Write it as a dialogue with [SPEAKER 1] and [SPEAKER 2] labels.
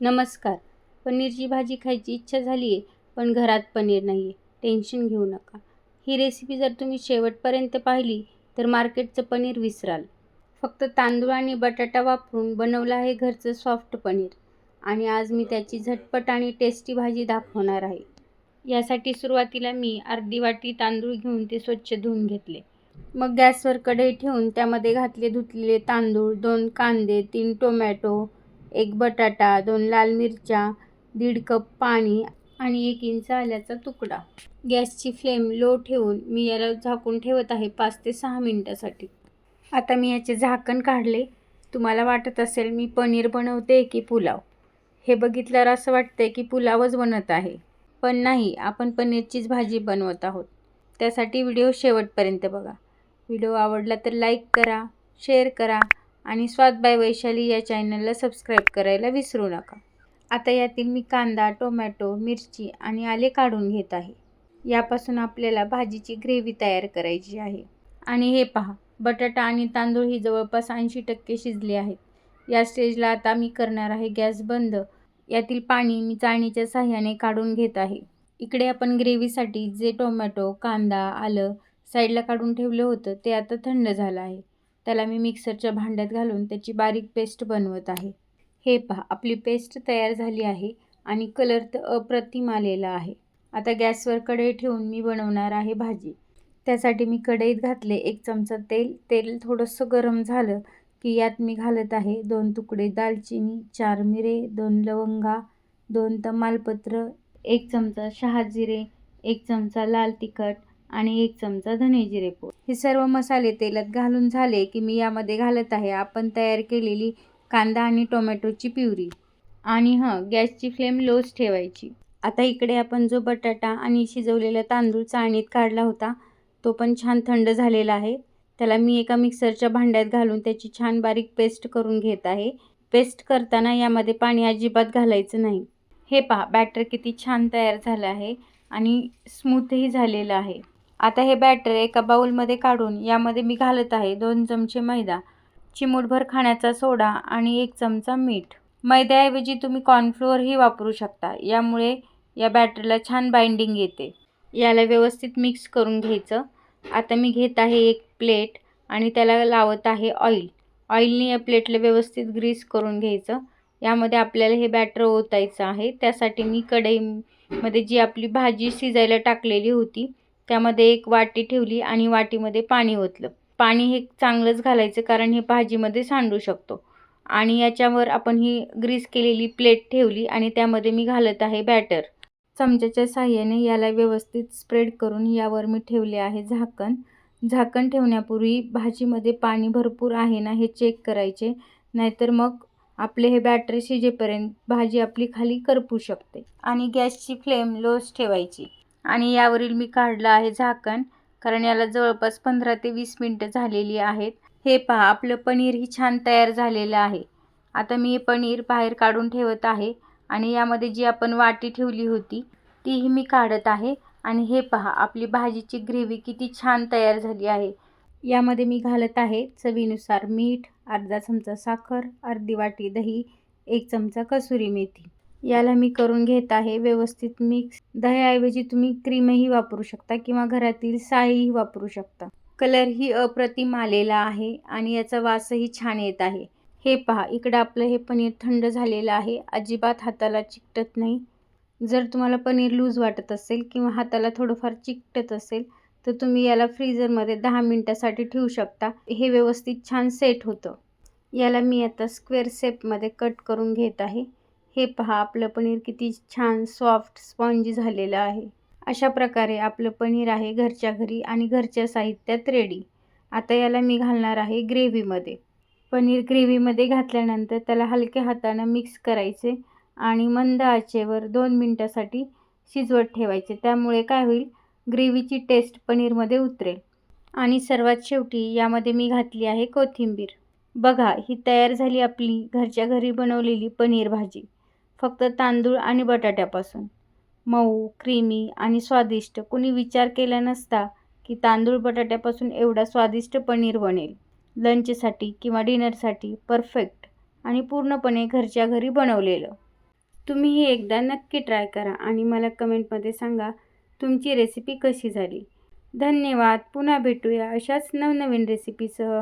[SPEAKER 1] नमस्कार. पनीरची भाजी खायची इच्छा झाली आहे, पण घरात पनीर नाही आहे. टेन्शन घेऊ नका. ही रेसिपी जर तुम्ही शेवटपर्यंत पाहिली तर मार्केटचं पनीर विसराल. फक्त तांदूळ आणि बटाटा वापरून बनवलं आहे घरचं सॉफ्ट पनीर. आणि आज मी त्याची झटपट आणि टेस्टी भाजी दाखवणार आहे. यासाठी सुरुवातीला मी अर्धी वाटी तांदूळ घेऊन ते स्वच्छ धुवून घेतले. मग गॅसवर कढई ठेवून त्यामध्ये घातले धुतलेले तांदूळ, 2 कांदे, 3 टोमॅटो, 1 बटाटा, 2 लाल मिरच्या, 1.5 कप पाणी आणि 1 इंच आल्याचा तुकडा. गॅसची फ्लेम लो ठेवून मी याला झाकून ठेवत आहे 5 ते 6 मिनिटासाठी. आता मी याचे झाकण काढले. तुम्हाला वाटत असेल मी पनीर बनवते की पुलाव. हे बघितल्यावर असं वाटतंय की पुलावच बनत आहे, पण नाही, आपण पनीरचीच भाजी बनवत आहोत. त्यासाठी व्हिडिओ शेवटपर्यंत बघा. व्हिडिओ आवडला तर लाईक करा, शेअर करा आणि स्वाद बाय वैशाली या चॅनलला सबस्क्राईब करायला विसरू नका. आता यातील मी कांदा, टोमॅटो, मिरची आणि आले काढून घेत आहे. यापासून आपल्याला भाजीची ग्रेव्ही तयार करायची आहे. आणि हे पहा, बटाटा आणि तांदूळ ही जवळपास 80% शिजले आहेत. या स्टेजला आता मी करणार आहे गॅस बंद. यातील पाणी मी चाळणीच्या साहाय्याने काढून घेत आहे. इकडे आपण ग्रेव्हीसाठी जे टोमॅटो, कांदा, आलं साईडला काढून ठेवलं होतं ते आता थंड झालं आहे. त्याला मी मिक्सरच्या भांड्यात घालून त्याची बारीक पेस्ट बनवत आहे. हे पहा, आपली पेस्ट तयार झाली आहे आणि कलर तर अप्रतिम आलेला आहे. आता गॅसवर कढई ठेवून मी बनवणार आहे भाजी. त्यासाठी मी कढईत घातले 1 चमचा तेल. तेल थोडंसं गरम झालं की यात मी घालत आहे 2 तुकडे दालचिनी, 4 मिरे, 2 लवंगा, 2 तमालपत्र, 1 चमचा शहाजिरे, 1 चमचा लाल तिखट आणि 1 चमचा धने जिरे पूड. हे सर्व मसाले तेलात घालून झाले की मी यामध्ये घालत आहे आपण तयार केलेली कांदा आणि टोमॅटोची प्युरी. आणि गॅसची फ्लेम लोच ठेवायची. आता इकडे आपण जो बटाटा आणि शिजवलेला तांदूळ चाळणीत काढला होता तो पण छान थंड झालेला आहे. त्याला मी एका मिक्सरच्या भांड्यात घालून त्याची छान बारीक पेस्ट करून घेत आहे. पेस्ट करताना यामध्ये पाणी अजिबात घालायचं नाही. हे पहा, बॅटर किती छान तयार झालं आहे आणि स्मूथही झालेलं आहे. आता हे बॅटर एका बाउलमध्ये काढून यामध्ये मी घालत आहे 2 चमचे मैदा, चिमूटभर खाण्याचा सोडा आणि 1 चमचा मीठ. मैद्याऐवजी तुम्ही कॉर्नफ्लोअरही वापरू शकता. यामुळे या बॅटरला छान बाइंडिंग येते. याला व्यवस्थित मिक्स करून घ्यायचं. आता मी घेत आहे एक प्लेट आणि त्याला लावत आहे ऑइल. ऑइलने या प्लेटला व्यवस्थित ग्रीस करून घ्यायचं. यामध्ये आपल्याला हे बॅटर ओतायचं आहे. त्यासाठी मी कढईमध्ये जी आपली भाजी शिजायला टाकलेली होती त्यामध्ये 1 वाटी ठेवली आणि वाटीमध्ये पाणी ओतलं. पाणी हे चांगलंच घालायचं कारण हे भाजीमध्ये सांडू शकतो. आणि याच्यावर आपण ही ग्रीस केलेली प्लेट ठेवली आणि त्यामध्ये मी घालत आहे बॅटर. चमच्याच्या साहाय्याने याला व्यवस्थित स्प्रेड करून यावर मी ठेवले आहे झाकण. झाकण ठेवण्यापूर्वी भाजीमध्ये पाणी भरपूर आहे ना हे चेक करायचे, नाहीतर मग आपले हे बॅटर शिजेपर्यंत भाजी आपली खाली करपू शकते. आणि गॅसची फ्लेम लोच ठेवायची. आणि यावरील मी काढलं आहे झाकण कारण याला जवळपास 15 ते 20 मिनिटं झालेली आहेत. हे पहा, आपलं पनीरही छान तयार झालेलं आहे. आता मी हे पनीर बाहेर काढून ठेवत आहे आणि यामध्ये जी आपण वाटी ठेवली होती तीही मी काढत आहे. आणि हे पहा, आपली भाजीची ग्रेव्ही किती छान तयार झाली आहे. यामध्ये मी घालत आहे चवीनुसार मीठ, अर्धा चमचा साखर, अर्धी वाटी दही, 1 चमचा कसुरी मेथी. याला मी करून घेत आहे व्यवस्थित मिक्स. दह्याऐवजी तुम्ही क्रीमही वापरू शकता किंवा घरातील साईही वापरू शकता. कलरही अप्रतिम आलेला आहे आणि याचा वासही छान येत आहे. हे पहा, इकडं आपलं हे पनीर थंड झालेलं आहे. अजिबात हाताला चिकटत नाही. जर तुम्हाला पनीर लूज वाटत असेल किंवा हाताला थोडंफार चिकटत असेल तर तुम्ही याला फ्रीझरमध्ये 10 मिनिटासाठी ठेवू शकता. हे व्यवस्थित छान सेट होतं. याला मी आता स्क्वेअर शेपमध्ये कट करून घेत आहे. हे पहा, आपलं पनीर किती छान सॉफ्ट स्पॉन्जी झालेलं आहे. अशा प्रकारे आपलं पनीर आहे घरच्या घरी आणि घरच्या साहित्यात रेडी. आता याला मी घालणार आहे ग्रेव्हीमध्ये. पनीर ग्रेव्हीमध्ये घातल्यानंतर त्याला हलक्या हातानं मिक्स करायचे आणि मंद आचेवर 2 मिनिटासाठी शिजवत ठेवायचे. त्यामुळे काय होईल, ग्रेव्हीची टेस्ट पनीरमध्ये उतरेल. आणि सर्वात शेवटी यामध्ये मी घातली आहे कोथिंबीर. बघा, ही तयार झाली आपली घरच्या घरी बनवलेली पनीर भाजी. फक्त तांदूळ आणि बटाट्यापासून. मऊ, क्रीमी आणि स्वादिष्ट. कुणी विचार केला नसता की तांदूळ बटाट्यापासून एवढा स्वादिष्ट पनीर बनेल. लंचसाठी किंवा डिनरसाठी परफेक्ट आणि पूर्णपणे घरच्या घरी बनवलेलं. तुम्हीही एकदा नक्की ट्राय करा आणि मला कमेंटमध्ये सांगा तुमची रेसिपी कशी झाली. धन्यवाद. पुन्हा भेटूया अशाच नवनवीन रेसिपीसह.